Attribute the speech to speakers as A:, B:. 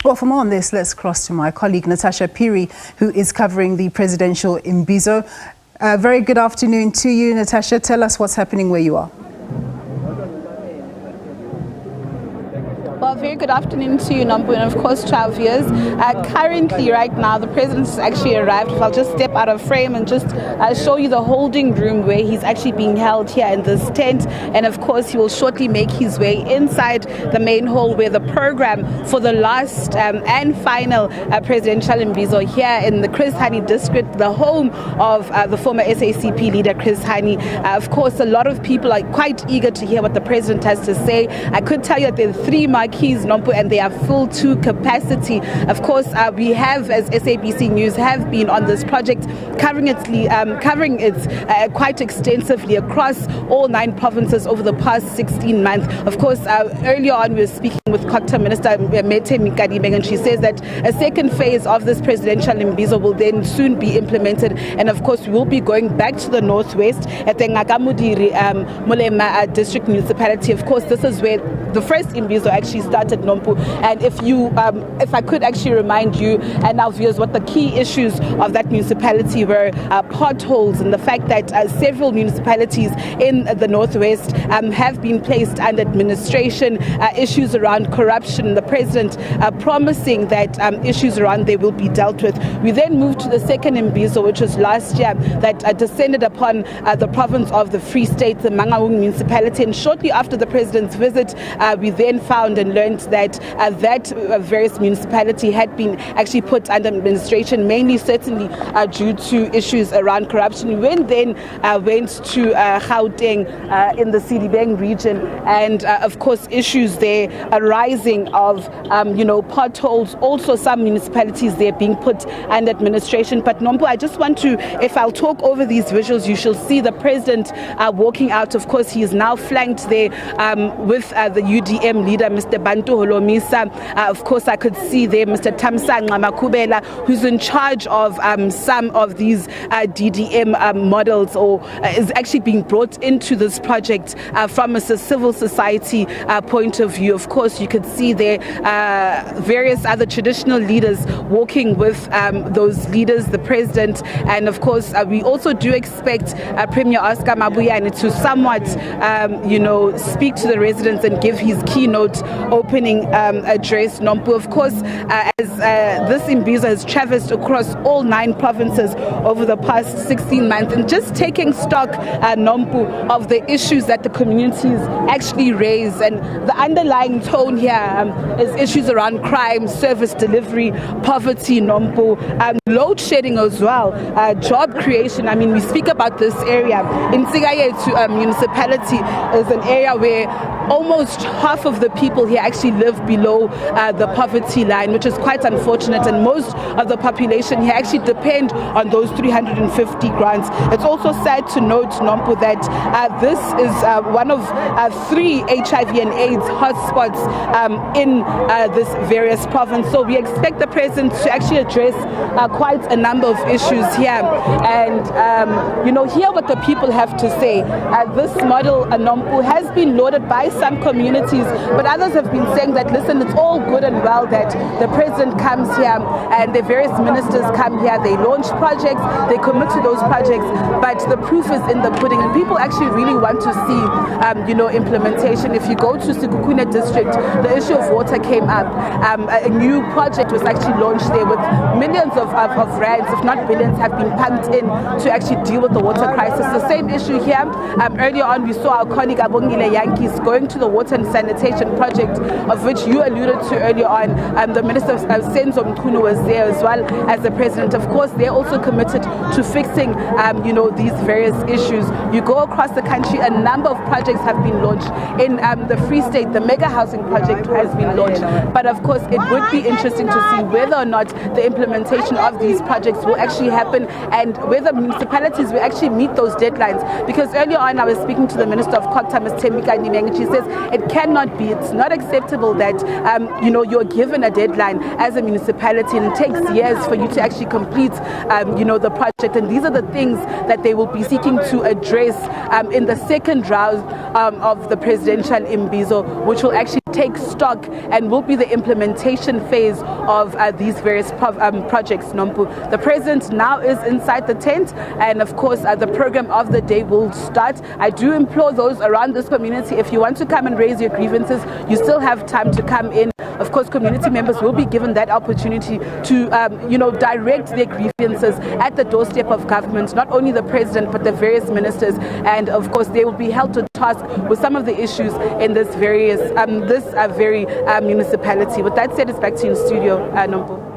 A: Well, for more on this, let's cross to my colleague Natasha Phiri, who is covering the presidential Imbizo. Very good afternoon to you, Natasha. Tell us what's happening where you are.
B: Well, very good afternoon to you, Nombu, and of course to our viewers. Currently, right now, the president has actually arrived. I'll just step out of frame and just show you the holding room where he's actually being held here in this tent. And of course, he will shortly make his way inside the main hall where the program for the last and final presidential Imbizo here in the Chris Hani district, the home of the former SACP leader Chris Hani. Of course, a lot of people are quite eager to hear what the president has to say. I could tell you that there are 3 Marquees, Nompu, and they are full to capacity. Of course, we have, as SABC News, have been on this project, covering it quite extensively across all 9 provinces over the past 16 months. Of course, earlier on we were speaking with Culture Minister Mete Mikadibeng, and she says that a second phase of this presidential Imbizo will then soon be implemented. And of course, we will be going back to the northwest at the Ngakamudiri Mulema district municipality. Of course, this is where the first Imbizo actually started, Nompu. And if I could actually remind you and our viewers what the key issues of that municipality were, potholes, and the fact that several municipalities in the northwest have been placed under administration, issues around corruption, the president promising that issues around there will be dealt with. We then moved to the second Imbizo, which was last year, that descended upon the province of the Free State, the Mangaung municipality. And shortly after the president's visit, we then found and learned that various municipality had been actually put under administration, mainly certainly due to issues around corruption. We then went to Gauteng in the Sidibeng region, and of course issues there arising of potholes, also some municipalities there being put under administration. But Nombo, I just want to, if I'll talk over these visuals, you shall see the president walking out. Of course, he is now flanked there with the UDM leader, Mr. Bantu Holomisa. Of course, I could see there Mr. Thamsanqa Makubela, who's in charge of some of these DDM models, or is actually being brought into this project from a civil society point of view. Of course, you could see there various other traditional leaders walking with those leaders, the president, and of course, we also do expect Premier Oscar Mabuyane to somewhat, speak to the residents and give his keynote opening address. Nompu, of course, as this Imbizo has traversed across all 9 provinces over the past 16 months, and just taking stock, Nompu, of the issues that the communities actually raise. And the underlying tone here is issues around crime, service delivery, poverty, Nompu, load shedding as well, job creation. I mean, we speak about this area. Intsika Yethu municipality is an area where almost half of the people here actually live below the poverty line, which is quite unfortunate, and most of the population here actually depend on those 350 grants. It's also sad to note, Nompu, that this is one of 3 HIV and AIDS hotspots in this various province. So we expect the president to actually address quite a number of issues here and hear what the people have to say. This model, Nompu, has been lauded by some communities, but others have been saying that, listen, it's all good and well that the president comes here and the various ministers come here, they launch projects, they commit to those projects, but the proof is in the pudding, and people actually really want to see implementation. If you go to Sekhukhune district, the issue of water came up. A new project was actually launched there with millions of rands, if not billions, have been pumped in to actually deal with the water crisis. The same issue here. Earlier on, we saw our colleague Abongile Yankees going to the water and sanitation project, of which you alluded to earlier on. The Minister of Senzo Mkhunu was there as well as the President. Of course, they're also committed to fixing, these various issues. You go across the country, a number of projects have been launched. In the Free State, the mega housing project has been launched. But of course, it would be interesting to see whether or not the implementation of these projects will actually happen and whether municipalities will actually meet those deadlines. Because earlier on, I was speaking to the Minister of Culture, Ms. Thembeka Ndimeng, and she says it cannot be, it's not acceptable that, you're given a deadline as a municipality and it takes years for you to actually complete, the project. And these are the things that they will be seeking to address in the second round of the presidential Imbizo, which will actually take stock and will be the implementation phase of these various projects, Nompu. The president now is inside the tent, and of course the program of the day will start. I do implore those around this community, if you want to come and raise your grievances, you still have time to come in. Of course, community members will be given that opportunity to direct their grievances at the doorstep of government, not only the president but the various ministers, and of course they will be held to task with some of the issues in this very municipality. With that said, it's back to you in studio, Nompu.